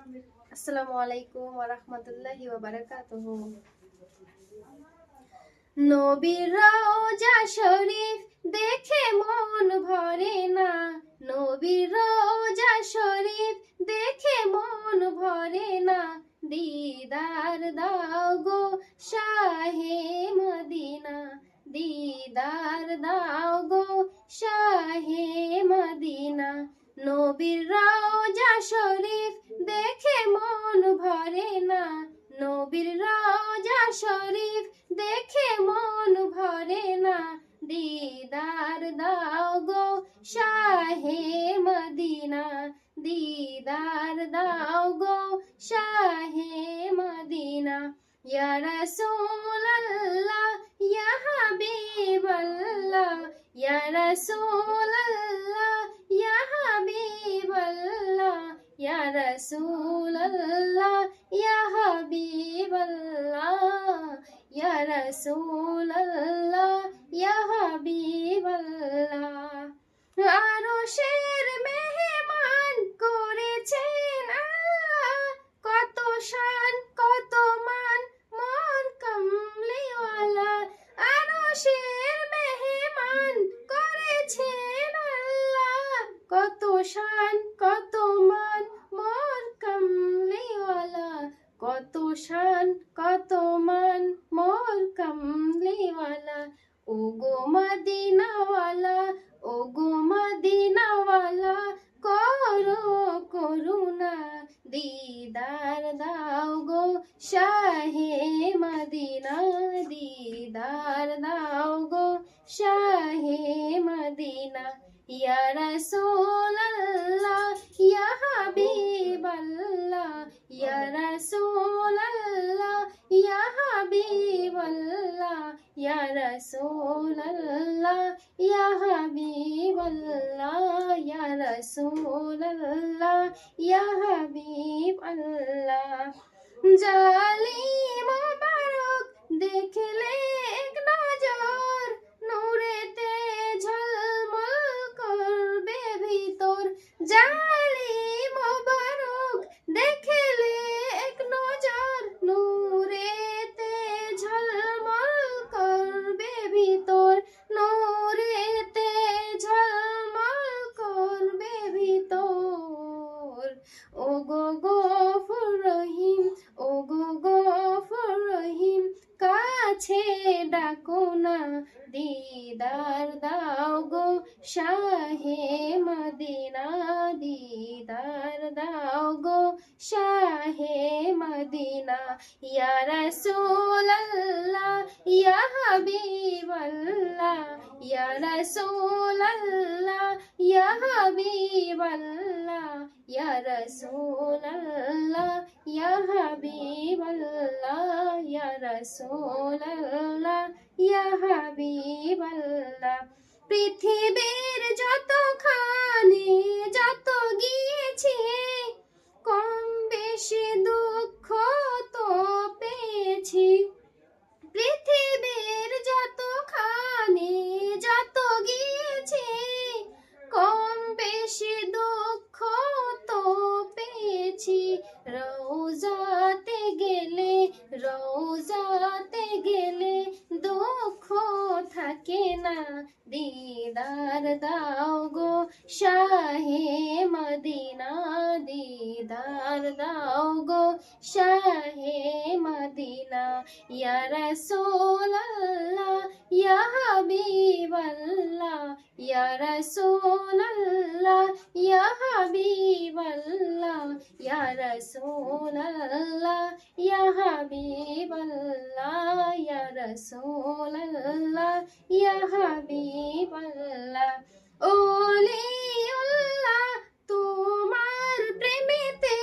আসসালামু আলাইকুম ওয়া রাহমাতুল্লাহি ওয়া বারাকাতুহু। নবীর রওজা শরীফ দেখে মন ভরে না, নবীর রওজা শরীফ দেখে মন ভরে না। দিদার দাও গো শাহে মদিনা, দিদার দাও গো শাহে মদিনা। নবীর রওজা শরীফ দেখে মন ভরে না, নবীর রওজা শরীফ দেখে মন ভরে না। দিদার দাও গো শাহে মদিনা, দিদার দাও গো শাহে মদিনা। ইয়া রাসূলুল্লাহ ইয়া হাবিবাল্লাহ, ইয়া রাসূলুল্লাহ ইয়া হাবিবাল্লাহ, ইয়া রাসূলুল্লাহ ইয়া হাবিবাল্লাহ, ইয়া রাসূলুল্লাহ ইয়া হাবিবাল্লাহ। আরশের মেহমান করেছেন আল্লাহ, কত শান কত মান মোর কামলিওয়ালা। আরশের মেহমান করেছেন আল্লাহ, কত শান কত মান মোর কামলিওয়ালা। কত শান কত মান মোর কামলিওয়ালা। ও গো মদিনাওয়ালা, ও গো মদিনাওয়ালা, করো করুণা। দিদার দাও গো শাহে মদিনা, দিদার দাও গো শাহে মদিনা। ইয়া রাসূলুল্লাহ ইয়া হাবিবাল্লাহ, ইয়া রাসূলুল্লাহ ইয়া হাবিবাল্লাহ, ইয়া রাসূলুল্লাহ ইয়া হাবিবাল্লাহ, ইয়া রাসূলুল্লাহ ইয়া হাবিবাল্লাহ। জালিম মোবারক দেখলে এক নজর, নূরেতে ঝলমল করবে ভিতর। জালিম মোবারক দেখলে এক নজর, নূরেতে ঝলমল করবে ভিতর, নূরেতে ঝলমল করবে ভিতর। ও গো গফুর রহিম, ও গো গফুর রহিম, কাছে ডাকো না। দিদার দাও গো শাহে মদিনা, দিদার দাও গো শাহে মদিনা। ইয়া রাসূলুল্লাহ ইয়া হাবিবাল্লাহ, ইয়া রাসূলুল্লাহ ইয়া হাবিবাল্লাহ, ইয়া রাসূলুল্লাহ ইয়া হাবিবাল্লাহ, ইয়া রাসূলুল্লাহ ইয়া হাবিবাল্লাহ। পৃথিবীর যতখানি যত গিয়েছি, কম বেশি দুঃখ তো পেয়েছি। পৃথিবীর যতখানি যত গিয়েছি, কম বেশি দুঃখ তো পেয়েছি। রওজাতে গেলে, রওজাতে গেলে দুঃখ থাকে না। দিদার দাও গো শাহে মদিনা, দিদার দাও গো শাহে মদিনা। ইয়া রাসূলুল্লাহ ইয়া হাবিবাল্লাহ, ইয়া রাসূলুল্লাহ ইয়া হাবিবাল্লাহ, ইয়া রাসূলুল্লাহ ইয়া হাবিবাল্লাহ, ইয়া রাসূলুল্লাহ ইয়া হাবিবাল্লাহ। ওলিউল্লাহ তোমার প্রেমেতে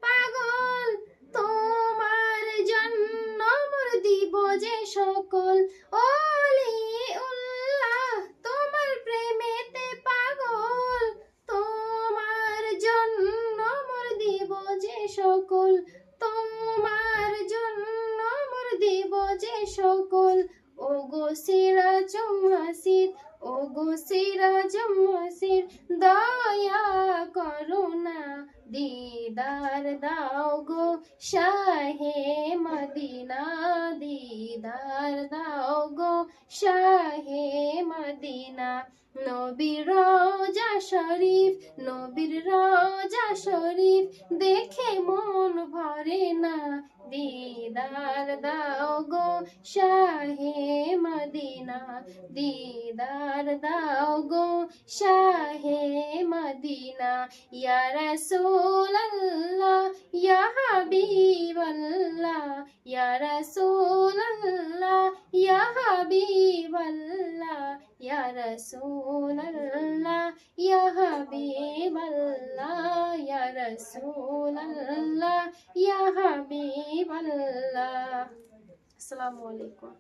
পাগল, তোমার জন্য মোর দিব যে সকল। ওলিউল্লাহ তোমার প্রেমেতে পাগল, তোমার জন্য মোর দিব যে সকল, তোমার জন্য মোর দিব যে সকল। ও গো সিরাজ মাসিদ, ও গো সিরাজ মাসিদ, দয়া করো না। দিদার দিদার দাও গো শাহে মদিনা, দিদার দাও গো শাহে মদিনা। নবীর রওজা শরীফ, নবীর রওজা শরীফ দেখে মন ভরে না, দিদার দাও গো শাহে মদিনা, দিদার দাও গো শাহে মদিনা। ইয়া রাসূলুল্লাহ ইয়া হাবিবাল্লাহ, ইয়া রাসূলুল্লাহ ইয়া হাবিবাল্লাহ, ইয়া রাসূলুল্লাহ ইয়া হাবিবাল্লাহ, ইয়া রাসূলুল্লাহ ইয়া হাবিবাল্লাহ। আসসালামু আলাইকুম।